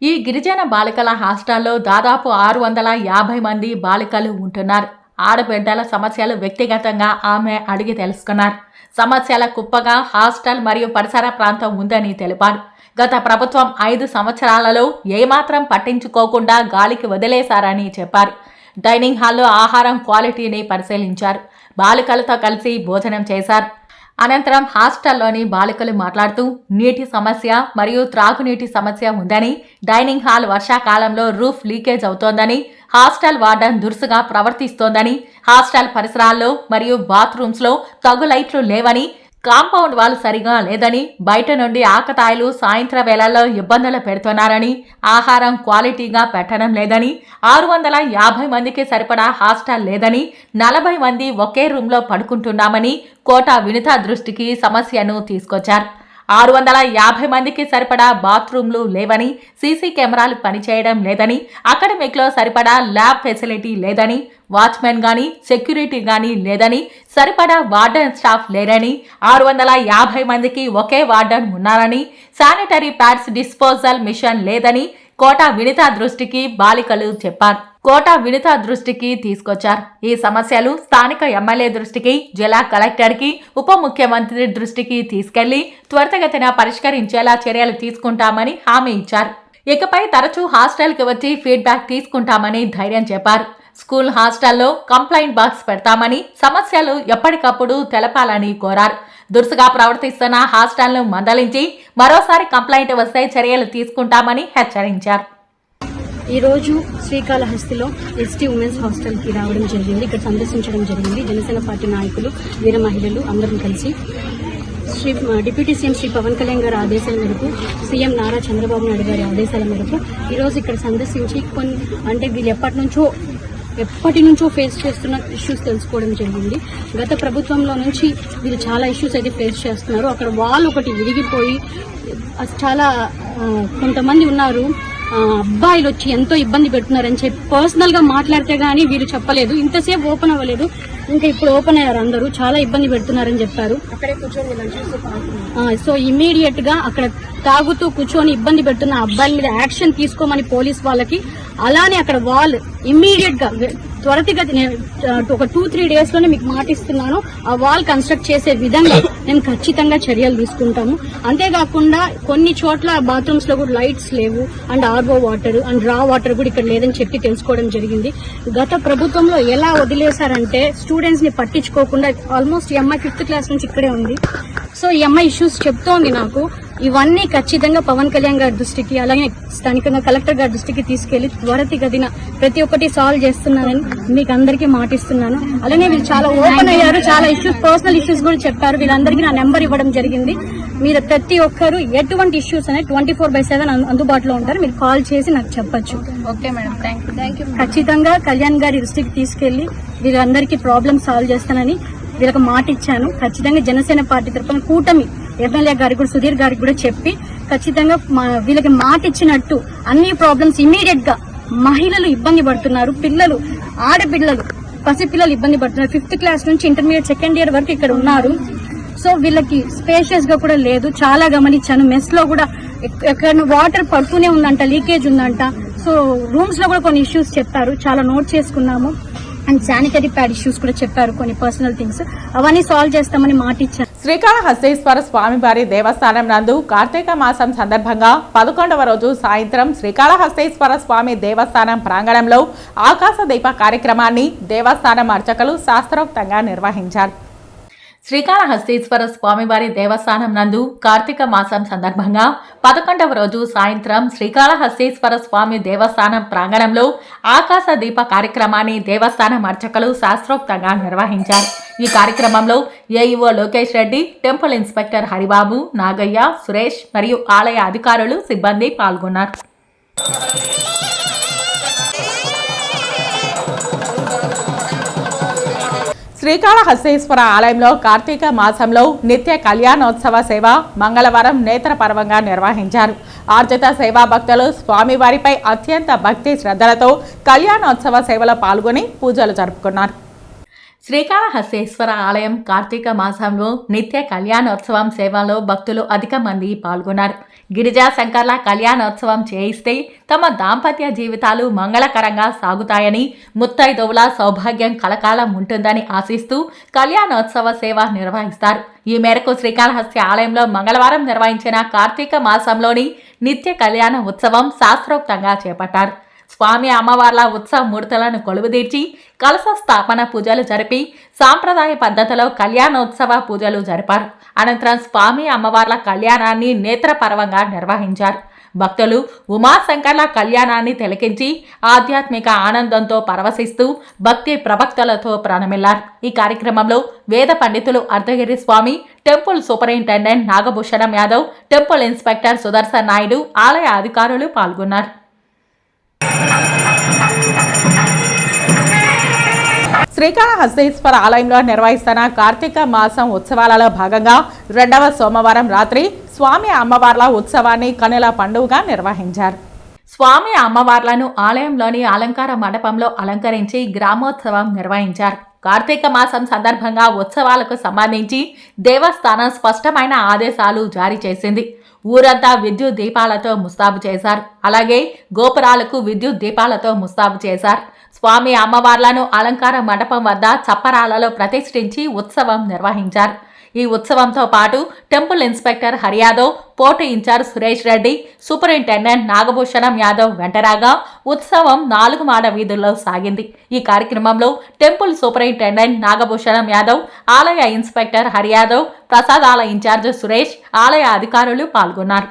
ఈ గిరిజన బాలికల హాస్టల్లో దాదాపు 650 మంది బాలికలు ఉంటున్నారు. ఆడబిడ్డల సమస్యలు వ్యక్తిగతంగా ఆమె అడిగి తెలుసుకున్నారు. సమస్యల కుప్పగా హాస్టల్ మరియు పరిసర ప్రాంతం ఉందని తెలిపారు. గత ప్రభుత్వం 5 సంవత్సరాలలో ఏమాత్రం పట్టించుకోకుండా గాలికి వదిలేశారని చెప్పారు. డైనింగ్ హాల్లో ఆహారం క్వాలిటీని పరిశీలించారు. బాలికలతో కలిసి భోజనం చేశారు. అనంతరం హాస్టల్లోని బాలికలు మాట్లాడుతూ నీటి సమస్య మరియు త్రాగునీటి సమస్య ఉందని, డైనింగ్ హాల్ వర్షాకాలంలో రూఫ్ లీకేజ్ అవుతోందని, హాస్టల్ వార్డెన్ దురుసుగా ప్రవర్తిస్తోందని, హాస్టల్ పరిసరాల్లో మరియు బాత్రూమ్స్లో తగు లైట్లు లేవని, కాంపౌండ్ వాల్ సరిగా లేదని, బయట నుండి ఆకతాయిలు సాయంత్ర వేళల్లో ఇబ్బందులు పెడుతున్నారని, ఆహారం క్వాలిటీగా పెట్టడం లేదని, 650 మందికి సరిపడా హాస్టల్ లేదని, 40 మంది ఒకే రూమ్లో పడుకుంటున్నామని కోట వినిత దృష్టికి సమస్యను తీసుకొచ్చారు. 650 మందికి సరిపడా బాత్రూమ్లు లేవని, సీసీ కెమెరాలు పనిచేయడం లేదని, అకాడమిక్లో సరిపడా ల్యాబ్ ఫెసిలిటీ లేదని, వాచ్మెన్ గానీ సెక్యూరిటీ గానీ లేదని, సరిపడా వార్డెన్ స్టాఫ్ లేరని, 650 మందికి ఒకే వార్డెన్ ఉన్నారని, శానిటరీ ప్యాడ్స్ డిస్పోజల్ మిషన్ లేదని కోట వినిత దృష్టికి బాలికలు చెప్పారు. కోట వినిత దృష్టికి తీసుకొచ్చారు. ఈ సమస్యలు స్థానిక ఎమ్మెల్యే దృష్టికి, జిల్లా కలెక్టర్కి, ఉప ముఖ్యమంత్రి దృష్టికి తీసుకెళ్లి త్వరితగతిన పరిష్కరించేలా చర్యలు తీసుకుంటామని హామీ ఇచ్చారు. ఇకపై తరచూ హాస్టల్కి వచ్చి ఫీడ్బ్యాక్ తీసుకుంటామని ధైర్యం చెప్పారు. స్కూల్ హాస్టల్లో కంప్లైంట్ బాక్స్ పెడతామని, సమస్యలు ఎప్పటికప్పుడు తెలపాలని కోరారు. దురుసుగా ప్రవర్తిస్తున్న హాస్టల్ను మందలించి మరోసారి కంప్లైంట్ వస్తే చర్యలు తీసుకుంటామని హెచ్చరించారు. ఈరోజు శ్రీకాళహస్తిలో ఎస్టీ ఉమెన్స్ హాస్టల్కి రావడం జరిగింది. ఇక్కడ సందర్శించడం జరిగింది. జనసేన పార్టీ నాయకులు, వీర మహిళలు అందరం కలిసి డిప్యూటీ సీఎం శ్రీ పవన్ కళ్యాణ్ గారి ఆదేశాల మేరకు, సీఎం నారా చంద్రబాబు నాయుడు గారి ఆదేశాల మేరకు ఈరోజు ఇక్కడ సందర్శించి వీళ్ళు ఎప్పటి నుంచో ఫేస్ చేస్తున్న ఇష్యూస్ తెలుసుకోవడం జరిగింది. గత ప్రభుత్వంలో నుంచి వీళ్ళు చాలా ఇష్యూస్ అయితే ఫేస్ చేస్తున్నారు. అక్కడ వాళ్ళు ఒకటి విరిగిపోయి చాలా కొంతమంది ఉన్నారు, అబ్బాయిలు వచ్చి ఎంతో ఇబ్బంది పెడుతున్నారని చెప్పి పర్సనల్ గా మాట్లాడితే గానీ వీళ్ళు చెప్పలేదు. ఇంతసేపు ఓపెన్ అవ్వలేదు, ఇంకా ఇప్పుడు ఓపెన్ అయ్యారు. అందరూ చాలా ఇబ్బంది పెడుతున్నారని చెప్పారు. అక్కడే కూర్చొని సో ఇమీడియట్ గా అక్కడ తాగుతూ కూర్చొని ఇబ్బంది పెడుతున్న అబ్బాయిల మీద యాక్షన్ తీసుకోమని పోలీస్ వాళ్ళకి, అలానే అక్కడ వాళ్ళు ఇమ్మీడియట్ గా త్వరితగతిన ఒక 2-3 days లోనే మీకు మాటిస్తున్నాను, ఆ వాల్ కన్స్ట్రక్ట్ చేసే విధంగా మేము ఖచ్చితంగా చర్యలు తీసుకుంటాము. అంతేకాకుండా కొన్ని చోట్ల బాత్రూమ్స్ లో కూడా లైట్స్ లేవు, అండ్ ఆర్ఓ వాటర్ అండ్ రా వాటర్ కూడా ఇక్కడ లేదని చెప్పి తెలుసుకోవడం జరిగింది. గత ప్రభుత్వంలో ఎలా వదిలేశారంటే స్టూడెంట్స్ ని పట్టించుకోకుండా, ఆల్మోస్ట్ ఈ అమ్మాయి 5th class నుంచి ఇక్కడే ఉంది. సో ఈ అమ్మాయి ఇష్యూస్ చెప్తోంది నాకు. ఇవన్నీ ఖచ్చితంగా పవన్ కళ్యాణ్ గారి దృష్టికి, అలాగే స్థానికంగా కలెక్టర్ గారి దృష్టికి తీసుకెళ్లి త్వరితగతిన ప్రతి ఒక్కటి సాల్వ్ చేస్తున్నానని మీకు అందరికీ మాటిస్తున్నాను. అలానే వీళ్ళు చాలా ఓపెన్ అయ్యారు, చాలా ఇష్యూస్, పర్సనల్ ఇష్యూస్ కూడా చెప్పారు. వీళ్ళందరికీ నా నెంబర్ ఇవ్వడం జరిగింది. మీరు ప్రతి ఒక్కరు ఎటువంటి ఇష్యూస్ అనేది 24/7 అందుబాటులో ఉంటారు. మీరు కాల్ చేసి నాకు చెప్పొచ్చు. Okay madam, thank you. ఖచ్చితంగా కళ్యాణ్ గారి దృష్టికి తీసుకెళ్లి వీళ్ళందరికీ ప్రాబ్లమ్ సాల్వ్ చేస్తానని వీళ్ళకి మాట ఇచ్చాను. ఖచ్చితంగా జనసేన పార్టీ తరఫున కూటమి ఎమ్మెల్యే గారికి కూడా, సుధీర్ గారికి కూడా చెప్పి ఖచ్చితంగా వీళ్ళకి మాట ఇచ్చినట్టు అన్ని ప్రాబ్లమ్స్ ఇమీడియట్ గా, మహిళలు ఇబ్బంది పడుతున్నారు, పిల్లలు, ఆడపిల్లలు, పసిపిల్లలు ఇబ్బంది పడుతున్నారు. 5th class నుంచి ఇంటర్మీడియట్ 2nd year వరకు ఇక్కడ ఉన్నారు. సో వీళ్ళకి స్పేషియస్ గా కూడా లేదు. చాలా గమనించాను. మెస్ లో కూడా ఎక్కడ వాటర్ పడుతూనే ఉందంట, లీకేజ్ ఉందంట. సో రూమ్స్ లో కూడా కొన్ని ఇష్యూస్ చెప్పారు, చాలా నోట్ చేసుకున్నాము. అండ్ శానిటరీ ప్యాడ్ ఇష్యూస్ కూడా చెప్పారు, కొన్ని పర్సనల్ థింగ్స్, అవన్నీ సాల్వ్ చేస్తామని మాట ఇచ్చారు. శ్రీకాళహస్తీశ్వర స్వామివారి దేవస్థానం నందు కార్తీక మాసం సందర్భంగా 11వ రోజు సాయంత్రం శ్రీకాళహస్తీశ్వర స్వామి దేవస్థానం ప్రాంగణంలో ఆకాశ దీప కార్యక్రమాన్ని దేవస్థానం అర్చకులు శాస్త్రోక్తంగా నిర్వహించారు. శ్రీకాళహస్తీశ్వర స్వామివారి దేవస్థానం నందు కార్తీక మాసం సందర్భంగా 11వ రోజు సాయంత్రం శ్రీకాళహస్తీశ్వర స్వామి దేవస్థానం ప్రాంగణంలో ఆకాశ దీప కార్యక్రమాన్ని దేవస్థానం అర్చకులు శాస్త్రోక్తంగా నిర్వహించారు. ఈ కార్యక్రమంలో AEO Lokesh Reddy, temple inspector Haribabu, Nagaiah, Suresh మరియు ఆలయ అధికారులు, సిబ్బంది పాల్గొన్నారు. శ్రీకాళహస్తీశ్వర ఆలయంలో కార్తీక మాసంలో నిత్య కళ్యాణోత్సవ సేవ మంగళవారం నేత్రపర్వంగా నిర్వహించారు. ఆర్జిత సేవా భక్తులు స్వామివారిపై అత్యంత భక్తి శ్రద్ధలతో కళ్యాణోత్సవ సేవలో పాల్గొని పూజలు జరుపుకున్నారు. శ్రీకాళహస్తీశ్వర ఆలయం కార్తీక మాసంలో నిత్య కళ్యాణోత్సవం సేవలో భక్తులు అధిక మంది పాల్గొన్నారు. గిరిజా శంకర్ల కళ్యాణోత్సవం చేయిస్తే తమ దాంపత్య జీవితాలు మంగళకరంగా సాగుతాయని, ముత్తైదువుల సౌభాగ్యం కలకాలం ఉంటుందని ఆశిస్తూ కళ్యాణోత్సవ సేవ నిర్వహిస్తారు. ఈ మేరకు శ్రీకాళహస్తి ఆలయంలో మంగళవారం నిర్వహించిన కార్తీక మాసంలోని నిత్య కళ్యాణ ఉత్సవం శాస్త్రోక్తంగా చేపట్టారు. స్వామి అమ్మవార్ల ఉత్సవ మూర్తులను కొలువుదీర్చి కలశ స్థాపన పూజలు జరిపి సాంప్రదాయ పద్ధతిలో కళ్యాణోత్సవ పూజలు జరిపారు. అనంతరం స్వామి అమ్మవార్ల కళ్యాణాన్ని నేత్రపర్వంగా నిర్వహించారు. భక్తులు ఉమాశంకర్ల కళ్యాణాన్ని తిలకించి ఆధ్యాత్మిక ఆనందంతో పరవశిస్తూ భక్తి ప్రవక్తలతో ప్రణమిల్లారు. ఈ కార్యక్రమంలో వేద పండితులు Ardhagiri Swami, temple superintendent Nagabhushanam Yadav, temple inspector Sudarshan Naidu, ఆలయ అధికారులు పాల్గొన్నారు. శ్రీకాళహస్తీశ్వర ఆలయంలో నిర్వహిస్తున్న కార్తీక మాసం ఉత్సవాలలో భాగంగా 2వ సోమవారం రాత్రి స్వామి అమ్మవార్ల ఉత్సవాన్ని కనుల పండుగగా నిర్వహించారు. స్వామి అమ్మవార్లను ఆలయంలోని అలంకార మండపంలో అలంకరించి గ్రామోత్సవం నిర్వహించారు. కార్తీక మాసం సందర్భంగా ఉత్సవాలకు సంబంధించి దేవస్థానం స్పష్టమైన ఆదేశాలు జారీ చేసింది. ఊరంతా విద్యుత్ దీపాలతో ముస్తాబు చేశారు. అలాగే గోపురాలకు విద్యుత్ దీపాలతో ముస్తాబు చేశారు. స్వామి అమ్మవార్లను అలంకార మండపం వద్ద చప్పరాలలో ప్రతిష్ఠించి ఉత్సవం నిర్వహించారు. ఈ ఉత్సవంతో పాటు temple inspector Hariyadav, port incharge Suresh Reddy, superintendent Nagabhushanam Yadav వెంటరాగా ఉత్సవం 4 మాడ వీధుల్లో సాగింది. ఈ కార్యక్రమంలో టెంపుల్ సూపరింటెండెంట్ నాగభూషణం యాదవ్, ఆలయ ఇన్స్పెక్టర్ హరియాదవ్, ప్రసాదాల ఇన్ఛార్జ్ సురేష్, ఆలయ అధికారులు పాల్గొన్నారు.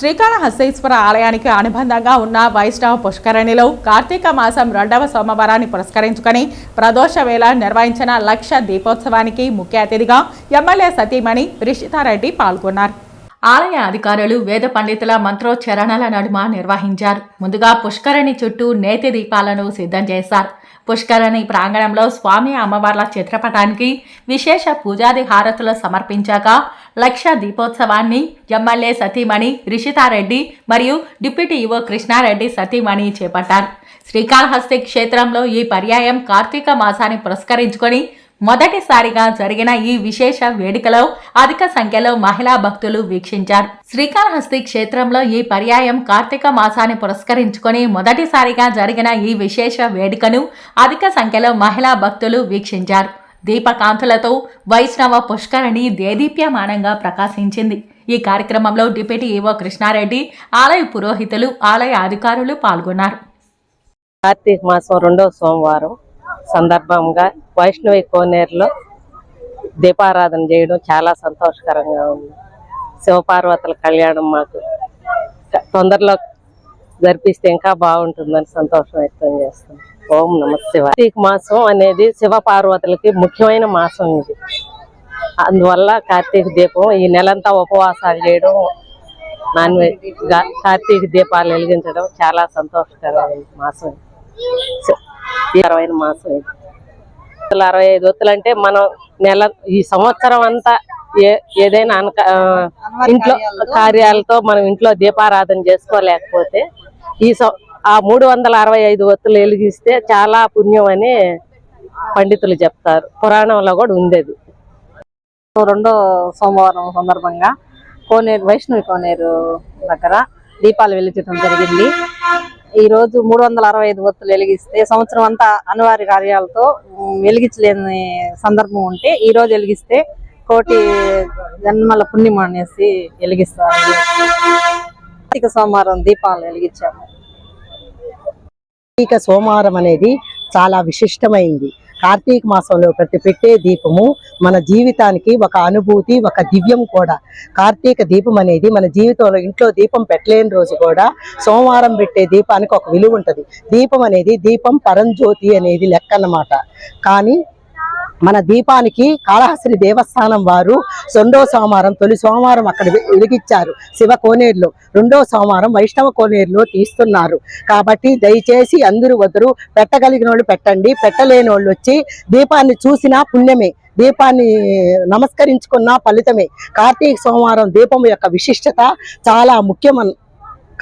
శ్రీకాళహస్తీశ్వర ఆలయానికి అనుబంధంగా ఉన్న వైష్ణవ పుష్కరిణిలో కార్తీక మాసం 2వ సోమవారాన్ని పురస్కరించుకుని ప్రదోష వేళ నిర్వహించిన లక్ష దీపోత్సవానికి ముఖ్య అతిథిగా ఎమ్మెల్యే సతీమణి రిషితారెడ్డి పాల్గొన్నారు. ఆలయ అధికారులు వేద పండితుల మంత్రోచ్చరణల నడుమ నిర్వహించారు. ముందుగా పుష్కరిణి చుట్టూ నేతి దీపాలను సిద్ధం చేశారు. పుష్కరిణి ప్రాంగణంలో స్వామి అమ్మవార్ల చిత్రపటానికి విశేష పూజాది హారతులు సమర్పించాక లక్ష దీపోత్సవాన్ని ఎమ్మెల్యే సతీమణి రిషితారెడ్డి మరియు డిప్యూటీ ఈవో కృష్ణారెడ్డి సతీమణి చేపట్టారు. శ్రీకాళహస్తి క్షేత్రంలో ఈ పర్యాయం కార్తీక మాసాన్ని పురస్కరించుకొని మొదటిసారిగా జరిగిన ఈ విశేష వేడుకలో అధిక సంఖ్యలో మహిళా భక్తులు వీక్షించారు. శ్రీకాళహస్తి క్షేత్రంలో ఈ పర్యాయం కార్తీక మాసాన్ని పురస్కరించుకొని మొదటిసారిగా జరిగిన ఈ విశేష వేడుకను అధిక సంఖ్యలో మహిళా భక్తులు వీక్షించారు. దీపకాంతులతో వైష్ణవ పుష్కరిణి దేదీప్యమానంగా ప్రకాశించింది. ఈ కార్యక్రమంలో డిప్యూటీ ఈవో కృష్ణారెడ్డి, ఆలయ పురోహితులు, ఆలయ అధికారులు పాల్గొన్నారు. కార్తీక మాసం 2వ సోమవారం సందర్భంగా వైష్ణవి కోనేరులో దీపారాధన చేయడం చాలా సంతోషకరంగా ఉంది. శివపార్వతుల కళ్యాణం మాకు తొందరలో జరిపిస్తే ఇంకా బాగుంటుందని సంతోషం వ్యక్తం చేస్తాం. ఓం నమ శివాయ. కార్తీక మాసం అనేది శివపార్వతులకి ముఖ్యమైన మాసం ఇది. అందువల్ల కార్తీక దీపం ఈ నెలంతా ఉపవాసాలు చేయడం, నాన్ వెజ్ కార్తీక దీపాలు వెలిగించడం చాలా సంతోషకరమైన మాసం. 60 మాసం ఇది. 65 ఒత్తులు అంటే మనం ఈ సంవత్సరం అంతా ఏదైనా ఇంట్లో కార్యాలతో మనం ఇంట్లో దీపారాధన చేసుకోలేకపోతే ఆ 365 ఒత్తులు వెలిగిస్తే చాలా పుణ్యం అని పండితులు చెప్తారు. పురాణంలో కూడా ఉండేది. 2వ సోమవారం సందర్భంగా కోనేరు వైష్ణవి కోనేరు దగ్గర దీపాలు వెలిగించడం జరిగింది. ఈ రోజు 365 ఒత్తులు వెలిగిస్తే సంవత్సరం అంతా అనివార్య కార్యాలతో వెలిగించలేని సందర్భం ఉంటే ఈ రోజు వెలిగిస్తే కోటి జన్మల పుణ్యం అనేసి వెలిగిస్తారు. కార్తీక సోమవారం దీపాలు వెలిగించాము. కార్తీక సోమవారం అనేది చాలా విశిష్టమైంది. కార్తీక మాసంలో పెట్టే దీపము మన జీవితానికి ఒక అనుభూతి, ఒక దివ్యం కూడా. కార్తీక దీపం అనేది మన జీవితంలో ఇంట్లో దీపం పెట్టలేని రోజు కూడా సోమవారం పెట్టే దీపానికి ఒక విలువ ఉంటుంది. దీపం అనేది దీపం పరంజ్యోతి అనేది లెక్క అన్నమాట. కానీ మన దీపానికి కాళహస్తి దేవస్థానం వారు 2వ సోమవారం తొలి సోమవారం అక్కడ వెలిగించారు శివ కోనేరులో, 2వ సోమవారం వైష్ణవ కోనేరులో తీస్తున్నారు. కాబట్టి దయచేసి అందరూ వద్దరు, పెట్టగలిగిన వాళ్ళు పెట్టండి, పెట్టలేని వాళ్ళు వచ్చి దీపాన్ని చూసినా పుణ్యమే, దీపాన్ని నమస్కరించుకున్న ఫలితమే. కార్తీక సోమవారం దీపం యొక్క విశిష్టత చాలా ముఖ్యమని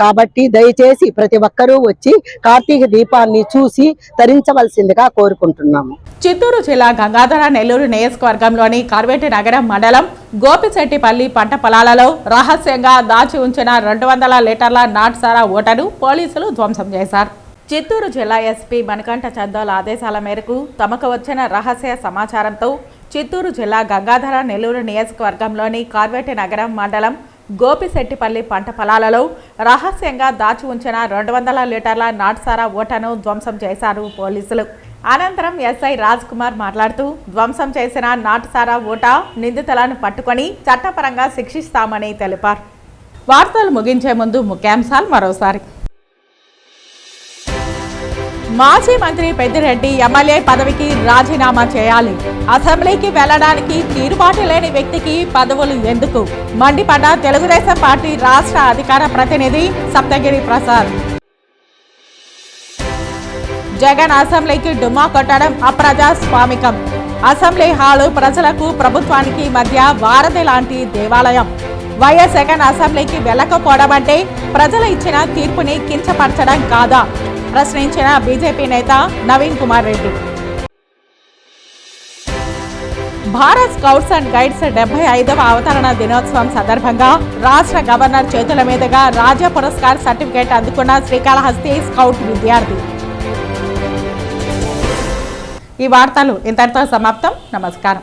కాబట్టి దయచేసి ప్రతి ఒక్కరూ వచ్చి కార్తీక దీపాన్ని చూసి తరించవలసిందిగా కోరుకుంటున్నాము. చిత్తూరు జిల్లా గంగాధర నెల్లూరు నియోజకవర్గంలోని కార్వేటి నగరం మండలం గోపిశెట్టిపల్లి పంట పొలాలలో రహస్యంగా దాచి ఉంచిన 200 లీటర్ల నాటుసారా ఓటను పోలీసులు ధ్వంసం చేశారు. చిత్తూరు జిల్లా ఎస్పీ మణికంఠ చందోల్ ఆదేశాల మేరకు తమకు వచ్చిన రహస్య సమాచారంతో చిత్తూరు జిల్లా గంగాధర నెల్లూరు నియోజకవర్గంలోని కార్వేటి నగరం మండలం గోపిశెట్టిపల్లి పంట పొలాలలో రహస్యంగా దాచి ఉంచిన 200 లీటర్ల నాటుసారా ఓటను ధ్వంసం చేశారు పోలీసులు. అనంతరం ఎస్ఐ రాజ్ కుమార్ మాట్లాడుతూ ధ్వంసం చేసిన నాటుసారా ఓట నిందితులను పట్టుకొని చట్టపరంగా శిక్షిస్తామని తెలిపారు. వార్తలు ముగించే ముందు ముఖ్యాంశాలు మరోసారి. మాజీ మంత్రి పెద్దిరెడ్డి ఎమ్మెల్యే పదవికి రాజీనామా చేయాలి. అసెంబ్లీకి వెళ్లడానికి తీరుబాటు లేని వ్యక్తికి పదవులు ఎందుకు? మండిపడ్డ తెలుగుదేశం పార్టీ రాష్ట్ర అధికార ప్రతినిధి సప్తగిరి ప్రసాద్. జగన్ అసెంబ్లీకి డుమ్మా కొట్టడం అప్రజాస్వామికం. అసెంబ్లీ హాలు ప్రజలకు ప్రభుత్వానికి మధ్య వారధి లాంటి దేవాలయం. వైఎస్ జగన్ అసెంబ్లీకి వెళ్లకపోవడం అంటే ప్రజలు ఇచ్చిన తీర్పుని కించపరచడం కాదా? ప్రశ్నించిన బీజేపీ నేత Naveen Kumar Reddy. Bharat scouts and guides 75వ అవతరణ దినోత్సవం సందర్భంగా రాష్ట్ర గవర్నర్ చేతుల మీదుగా రాజ్య పురస్కార్ సర్టిఫికేట్ అందుకున్న శ్రీకాళహస్తి స్కౌట్ విద్యార్థి. ఈ వార్తలు ఇంతటితో సమాప్తం. నమస్కారం.